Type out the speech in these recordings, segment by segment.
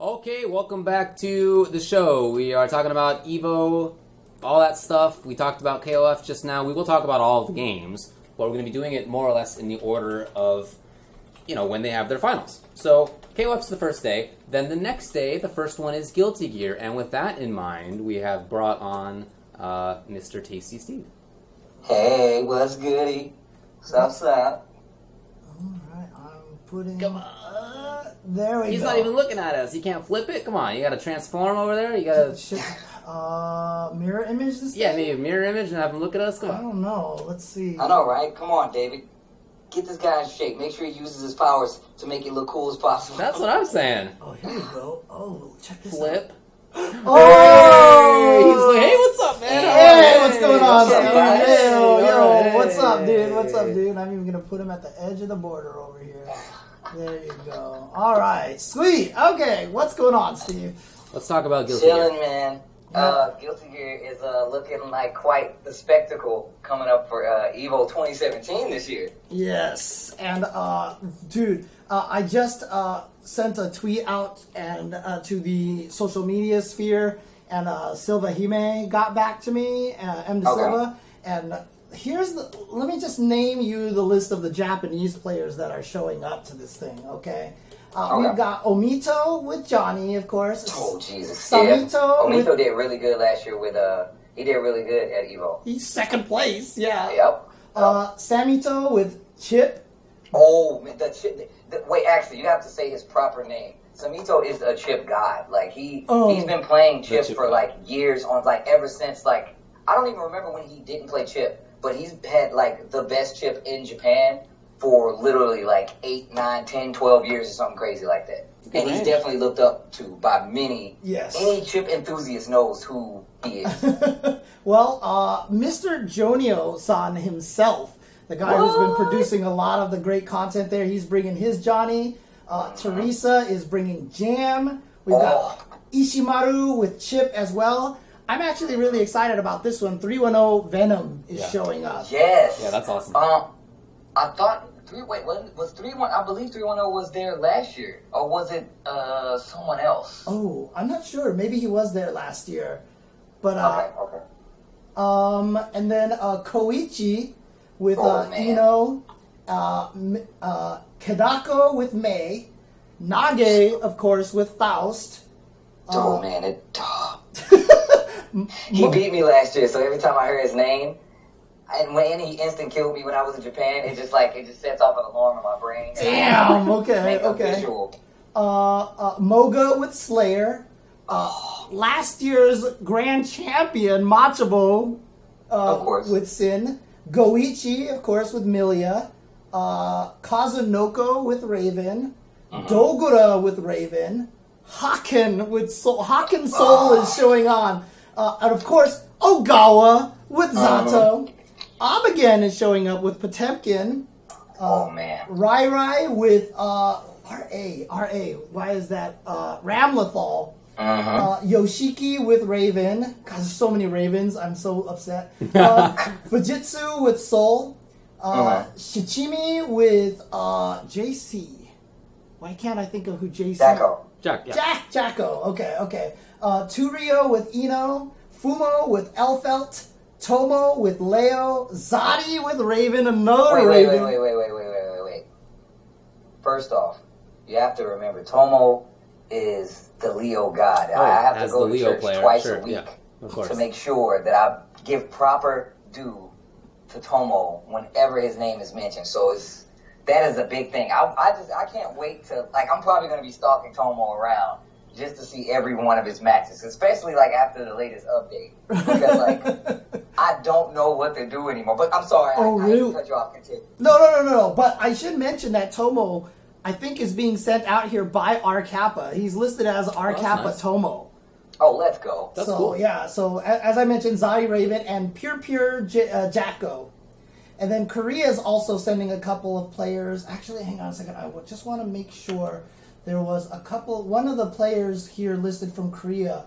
Okay, welcome back to the show. We are talking about EVO, all that stuff. We talked about KOF just now. We will talk about all of the games, but we're going to be doing it more or less in the order of, when they have their finals. So, KOF's the first day. Then the next day, the first one is Guilty Gear. And with that in mind, we have brought on Mr. Tasty Steve. Hey, what's goody? What's up? Alright, I'm putting... Come on. There we go. He's not even looking at us. He can't flip it. Come on, you got to transform over there. You got to... mirror image this Yeah, thing? maybe a mirror image and have him look at us. Come on. I don't know. Let's see. I know, right? Come on, David. Get this guy in shape. Make sure he uses his powers to make it look cool as possible. That's what I'm saying. Oh, here we go. Oh, check this Flip. out. Oh! He's like, hey, what's up, man? Hey, what's going on, What's up, Steve? guys? Yo, what's up, dude? What's up, dude? I'm even going to put him at the edge of the border over here. There you go. All right, sweet. Okay, what's going on, Steve? Let's talk about Guilty Gear. Chilling, man. Guilty Gear is looking like quite the spectacle coming up for EVO 2017 this year. Yes, and dude, I just sent a tweet out and to the social media sphere, and Silva Hime got back to me, M. De Silva, and let me just name you the list of the Japanese players that are showing up to this thing, okay? We've got Omito with Johnny, of course. Oh, Jesus. Samito. Yeah. Omito did really good last year with, he did really good at EVO. He's second place, yeah. Yep. Samito with Chip. Oh, wait, actually, you have to say his proper name. Samito is a Chip god. Like, he's been playing Chip for, like, years on, like, ever since, like, I don't even remember when he didn't play Chip, but he's had, like, the best Chip in Japan for literally, like, 8, 9, 10, 12 years or something crazy like that. And he's definitely looked up to by many. Yes. Any Chip enthusiast knows who he is. Well, Mr. Jonio-san himself, the guy who's been producing a lot of the great content there, he's bringing his Johnny. Teresa is bringing Jam. We've got Ishimaru with Chip as well. I'm actually really excited about this one. 310 Venom is showing up. Yes. Yeah, that's awesome. I thought was 31? I believe 310 was there last year, or was it someone else? Oh, I'm not sure. Maybe he was there last year, but okay. And then Koichi with Ino, Kadako with May, Nage, of course, with Faust. Oh man, he beat me last year, so every time I hear his name, and when he instant killed me when I was in Japan, it just sets off an alarm in my brain. Damn. Okay. Moga with Slayer. Last year's grand champion Machabo, of course, with Sin. Goichi, of course, with Milia. Kazunoko with Raven. Dogura with Raven. Haken with Soul. Haken Soul is showing on. And of course, Ogawa with Zato. Abigen is showing up with Potemkin. Man. Rai with R.A. Why is that? Ramlethal. Yoshiki with Raven. God, there's so many Ravens. I'm so upset. Fujitsu with Soul. Shichimi with JC. Why can't I think of who JC? Jacko. Okay. Turio with Ino. Fumo with Elfelt. Tomo with Leo. Zadi with Raven. Another Raven. Wait. First off, you have to remember, Tomo is the Leo god. I have to go to church twice a week to make sure that I give proper due to Tomo whenever his name is mentioned. So that is a big thing. I can't wait to, I'm probably going to be stalking Tomo around just to see every one of his matches, especially after the latest update, because I don't know what to do anymore. But I'm sorry, I cut you off. Continue. No. But I should mention that Tomo, I think, is being sent out here by R Kappa. He's listed as R Kappa nice. Tomo. Oh, let's go. That's cool. Yeah. So as I mentioned, Zadi Raven and Pure Jacko. And then Korea is also sending a couple of players. Actually, hang on a second. I just want to make sure. There was one of the players here listed from Korea,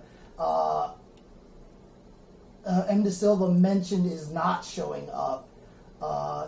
M. De Silva mentioned is not showing up.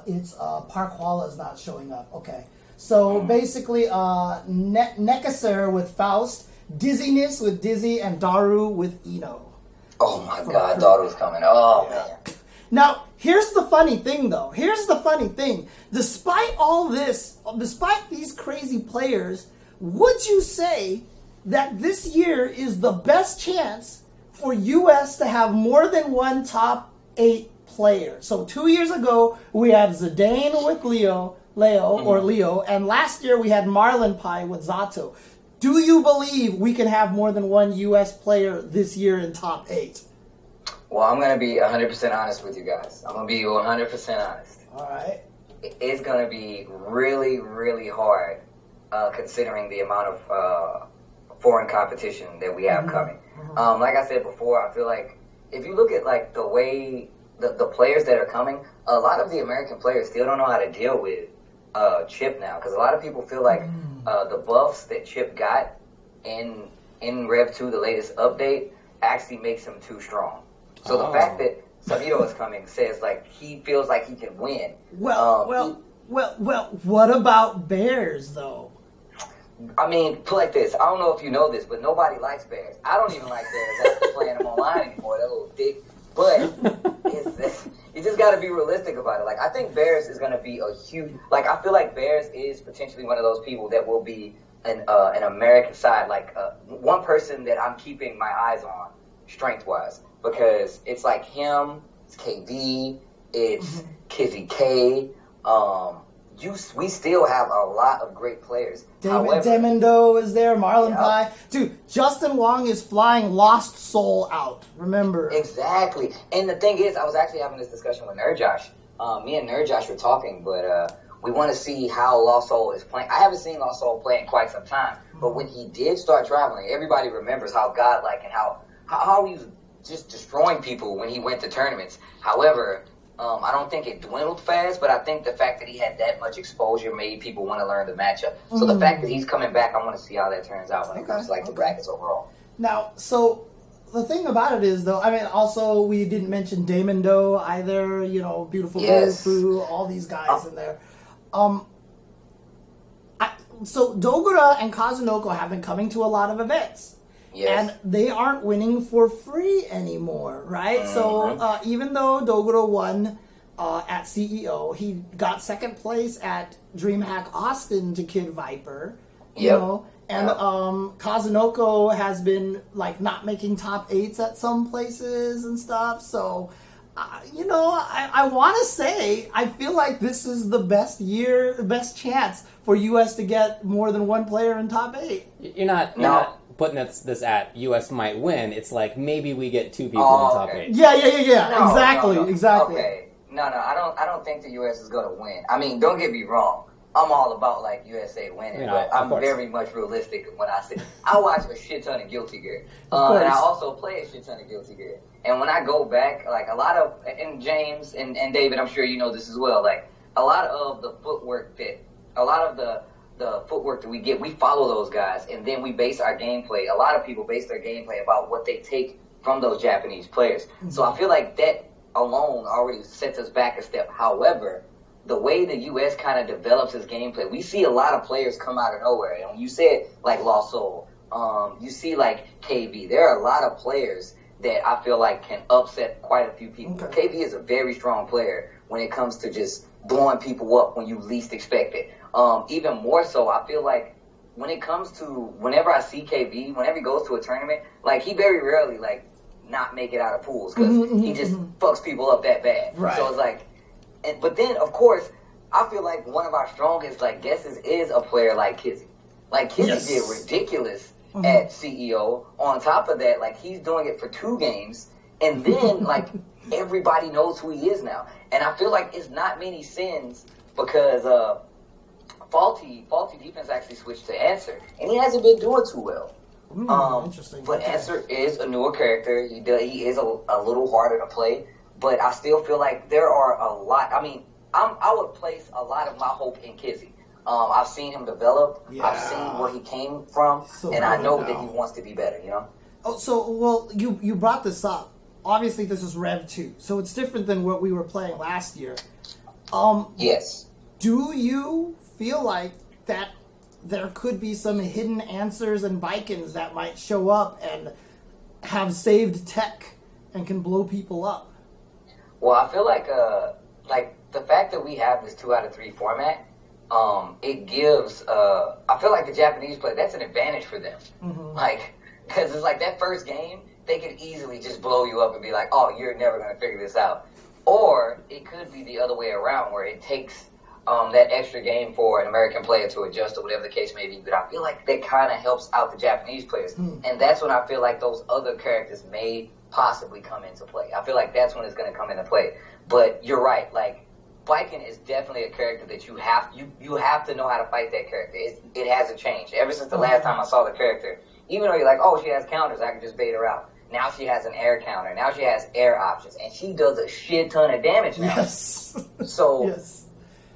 It's Park Hwala is not showing up. Okay. So basically, Nekaser with Faust, Dizziness with Dizzy and Daru with Ino. Oh my God, Daru's coming. Oh man. Now, here's the funny thing, though. Here's the funny thing. Despite all this, despite these crazy players, would you say that this year is the best chance for U.S. to have more than one top 8 player? So 2 years ago, we had Zidane with Leo, and last year we had Marlon Pai with Zato. Do you believe we can have more than one U.S. player this year in top 8? Well, I'm going to be 100% honest with you guys. I'm going to be 100% honest. All right. It's going to be really, really hard considering the amount of foreign competition that we have coming. Like I said before, I feel like if you look at like the way the players that are coming, a lot of the American players still don't know how to deal with Chip now, because a lot of people feel like the buffs that Chip got in Rev2, the latest update, actually makes him too strong. So the fact that Sabito is coming says like he feels like he can win. Well, what about Bears though? I mean, put like this. I don't know if you know this, but nobody likes Bears. I don't even like Bears after playing them online anymore. That little dick. But you just got to be realistic about it. Like, I think Bears is going to be a huge. Like, I feel like Bears is potentially one of those people that will be an American side. Like, one person that I'm keeping my eyes on, strength wise, because it's like him, it's KD, it's Kizzy K. We still have a lot of great players. Demendo is there, Marlon Pai. Dude, Justin Wong is flying Lost Soul out, remember? Exactly. And the thing is, I was actually having this discussion with Nerd Josh. Me and Nerd Josh were talking, but we want to see how Lost Soul is playing. I haven't seen Lost Soul play in quite some time, but when he did start traveling, everybody remembers how godlike and how he was just destroying people when he went to tournaments. However, I don't think it dwindled fast, but I think the fact that he had that much exposure made people want to learn the matchup. So the fact that he's coming back, I want to see how that turns out when it comes to like the brackets overall. Now, so the thing about it is, though, I mean, also we didn't mention Damon Doe either. You know, Beautiful Fu, all these guys in there. So Dogura and Kazunoko have been coming to a lot of events. Yes. And they aren't winning for free anymore, right? So even though Dogura won at CEO, he got second place at DreamHack Austin to Kid Viper, you know? And Kazunoko has been like not making top 8s at some places and stuff. So, you know, I want to say I feel like this is the best chance for US to get more than one player in top 8. You're not putting this at U.S. might win. It's like maybe we get 2 people in top 8. Yeah. Exactly. Okay. No, I don't think the U.S. is going to win. I mean, don't get me wrong. I'm all about like USA winning, but I'm very much realistic when I say I watch a shit ton of Guilty Gear, and I also play a shit ton of Guilty Gear. And when I go back, like a lot of, and James and David, I'm sure you know this as well. Like a lot of the footwork that we get, we follow those guys, and then we base our gameplay. A lot of people base their gameplay about what they take from those Japanese players. So I feel like that alone already sets us back a step. However, the way the U.S. kind of develops its gameplay, we see a lot of players come out of nowhere. And when you said like Lost Soul, you see like KB. There are a lot of players that I feel like can upset quite a few people. KB is a very strong player when it comes to just blowing people up when you least expect it. Even more so, I feel like when it comes to whenever I see KB, whenever he goes to a tournament, like he very rarely like not make it out of pools because he just fucks people up that bad. Right. So it's like, but then of course, I feel like one of our strongest like guesses is a player like Kizzy. Like Kizzy did ridiculous at CEO. On top of that, like he's doing it for 2 games, and then like everybody knows who he is now. And I feel like it's not many sins because Faulty Defense actually switched to Answer, and he hasn't been doing too well. Interesting. But Answer is a newer character. He is a little harder to play, but I still feel like there are a lot. I mean, I would place a lot of my hope in Kizzy. I've seen him develop. Yeah. I've seen where he came from, and I know that he wants to be better. You know. Oh, so well, you brought this up. Obviously, this is Rev2, so it's different than what we were playing last year. Yes. Do you feel like that there could be some hidden answers and Bikins that might show up and have saved tech and can blow people up. Well, I feel like the fact that we have this 2 out of 3 format, it gives, I feel like the Japanese play, that's an advantage for them. Mm-hmm. Like, because it's like that first game, they could easily just blow you up and be like, oh, you're never going to figure this out. Or it could be the other way around, where it takes that extra game for an American player to adjust or whatever the case may be. But I feel like that kind of helps out the Japanese players. And that's when I feel like those other characters may possibly come into play. I feel like that's when it's going to come into play. But you're right. Like, Viking is definitely a character that you have to know how to fight that character. It hasn't changed. Ever since the last time I saw the character, even though you're like, oh, she has counters, I can just bait her out. Now she has an air counter. Now she has air options. And she does a shit ton of damage now. Yes. So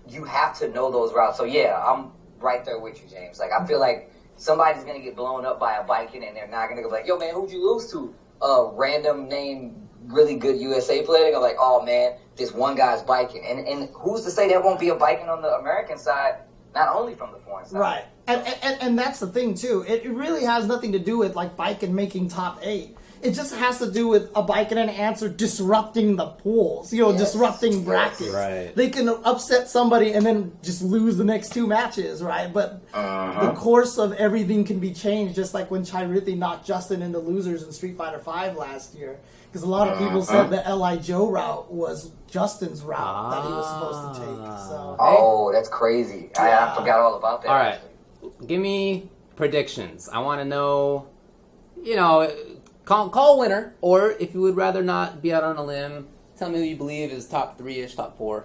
you have to know those routes. So, yeah, I'm right there with you, James. Like, I feel like somebody's going to get blown up by a Viking, and they're not going to go like, yo, man, who'd you lose to? A random name, really good USA player. They're like, oh, man, this one guy's Viking. And who's to say there won't be a Viking on the American side, not only from the foreign side? Right. And that's the thing, too. It really has nothing to do with, like, Viking making top 8. It just has to do with a Viking and answer disrupting the pools, disrupting brackets. Right. They can upset somebody and then just lose the next 2 matches, right? But the course of everything can be changed, just like when Chirithi knocked Justin into losers in Street Fighter V last year. Because a lot of people said the L.I. Joe route was Justin's route that he was supposed to take. So. Oh, that's crazy. I forgot all about that. All right. Give me predictions. I want to know, call winner, or if you would rather not be out on a limb, tell me who you believe is top 3-ish, top 4.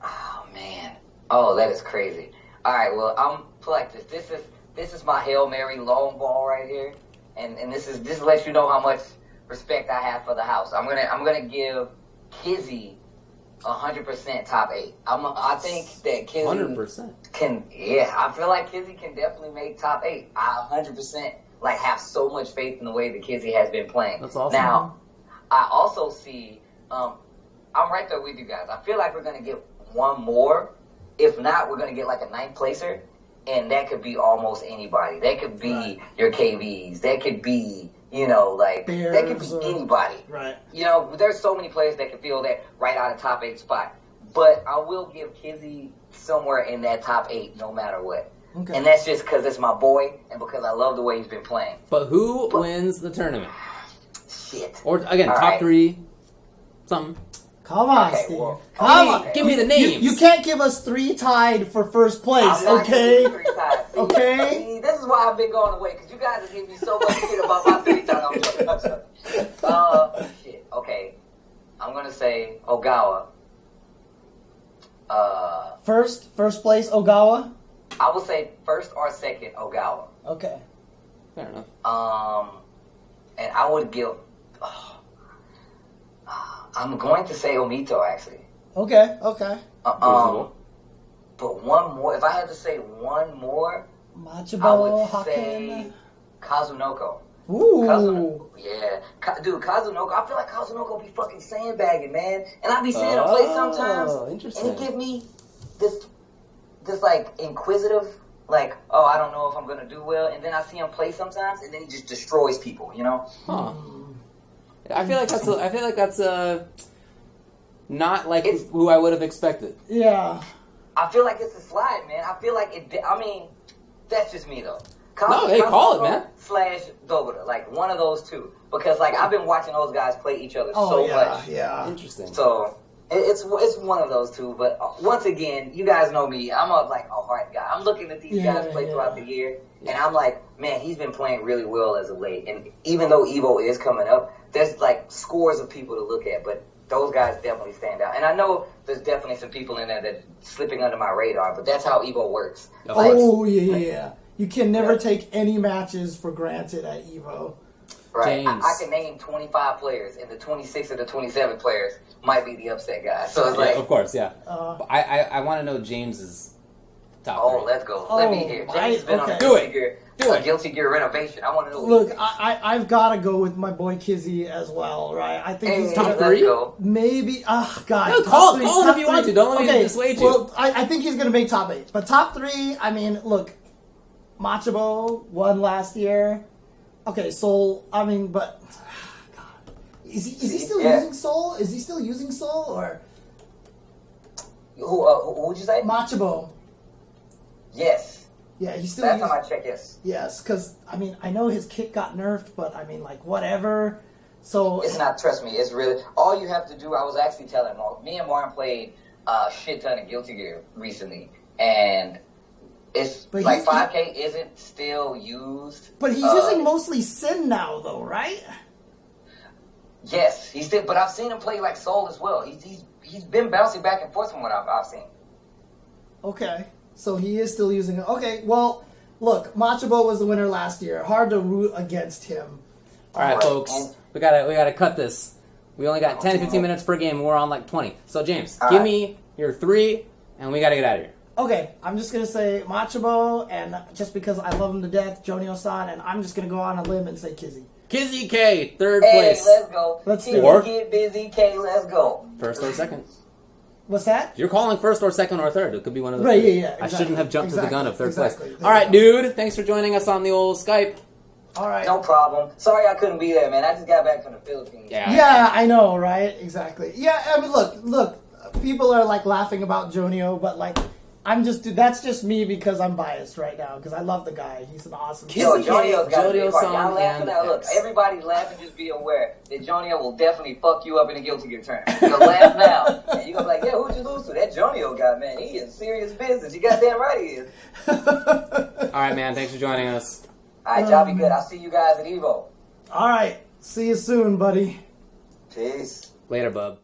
Oh, man. Oh, that is crazy. All right, well, I'm like this. This is my Hail Mary long ball right here, and this lets you know how much respect I have for the house. I'm gonna give Kizzy 100% top 8. I think that Kizzy 100% can. Yeah, I feel like Kizzy can definitely make top 8. I 100%. Like, have so much faith in the way that Kizzy has been playing. That's awesome. Now, I also see, I'm right there with you guys. I feel like we're going to get one more. If not, we're going to get like a 9th placer, and that could be almost anybody. That could be your KBs. That could be, Bears, that could be anybody. Right. There's so many players that can feel that right out of top 8 spot. But I will give Kizzy somewhere in that top 8 no matter what. Okay. And that's just because it's my boy and because I love the way he's been playing. But who wins the tournament? Shit. Or, again, top 3, something. Come on, Steve. Well, give me the names. You can't give us 3 tied for first place, okay? Okay? See, this is why I've been going away, because you guys are giving me so much shit about my 3 tied. Shit. Okay. I'm going to say Ogawa. First place, Ogawa? I would say first or second, Ogawa. Okay. Fair enough. And I would give... I'm going to say Omito, actually. Okay. But one more... If I had to say one more... Machibo, I would say Kazunoko. Ooh. Yeah. Dude, Kazunoko... I feel like Kazunoko be fucking sandbagging, man. And I be seeing him play sometimes. Interesting. And he give me this like inquisitive, like, oh, I don't know if I'm gonna do well, and then I see him play sometimes, and then he just destroys people, Huh. I feel like that's not like who I would have expected. Yeah. I feel like it's a slide, man. I feel like it. I mean, that's just me though. No, they call it, man. / Dogura, like one of those two, because like I've been watching those guys play each other so much. Yeah. Interesting. So. It's one of those two, but once again, you guys know me. I'm a hard guy. I'm looking at these guys play throughout the year, and I'm like, man, he's been playing really well as of late. And even though Evo is coming up, there's like scores of people to look at, but those guys definitely stand out. And I know there's definitely some people in there that slipping under my radar, but that's how Evo works. Oh, yeah. You can never take any matches for granted at Evo. Right. I can name 25 players, and the 26 or the 27 players might be the upset guy. So it's like, of course, yeah. I want to know James's top 3. Let's go. Let me hear. James has been on a Guilty Gear renovation. I want to know. Look, I've got to go with my boy Kizzy as well, right? I think he's top 3. Maybe. God. No, call him if you want to. Don't let me dissuade you. Well, I think he's going to make top 8. But top 3, I mean, look, Machabo won last year. Okay, Soul. I mean, but God, is he still using Soul? Is he still using Soul or? Who would you say? Machabo. Yes. Yeah, he's still. Last time I checked, yes. Yes, because I mean, I know his kick got nerfed, but I mean, like whatever. So it's not. Trust me, it's really all you have to do. I was actually telling me and Martin played a shit ton of Guilty Gear recently, and it's but like 5K isn't still used. But he's using mostly Sin now, though, right? Yes, he's still. But I've seen him play like Soul as well. He's been bouncing back and forth from what I've seen. Okay, so he is still using it. Okay, well, look, Machabo was the winner last year. Hard to root against him. All right, folks, we gotta cut this. We only got 10 to 15 minutes per game, and we're on like 20. So, James, give me your 3, and we gotta get out of here. Okay, I'm just gonna say Machabo, and just because I love him to death, Jonio-san, and I'm just gonna go on a limb and say Kizzy. Kizzy K, third place. Let's go. Let's do it. Get busy, K. Let's go. First or second? What's that? You're calling first or second or third. It could be one of those. Right, yeah. Exactly. I shouldn't have jumped to the gun of third place. All right, dude. Thanks for joining us on the old Skype. All right. No problem. Sorry I couldn't be there, man. I just got back from the Philippines. Yeah, I know, right? Exactly. Yeah, I mean, look. People are like laughing about Jonio, but like, that's just me because I'm biased right now because I love the guy. He's an awesome guy. Jonio's got to be part. Y'all laughing now. Look, everybody's laughing. Just be aware that Jonio will definitely fuck you up in a Guilty Gear tournament. You'll laugh now. And you're going to be like, yeah, who'd you lose to? That Jonio guy, man. He is serious business. You goddamn right he is. All right, man. Thanks for joining us. All right, y'all be good. I'll see you guys at EVO. All right. See you soon, buddy. Peace. Later, bub.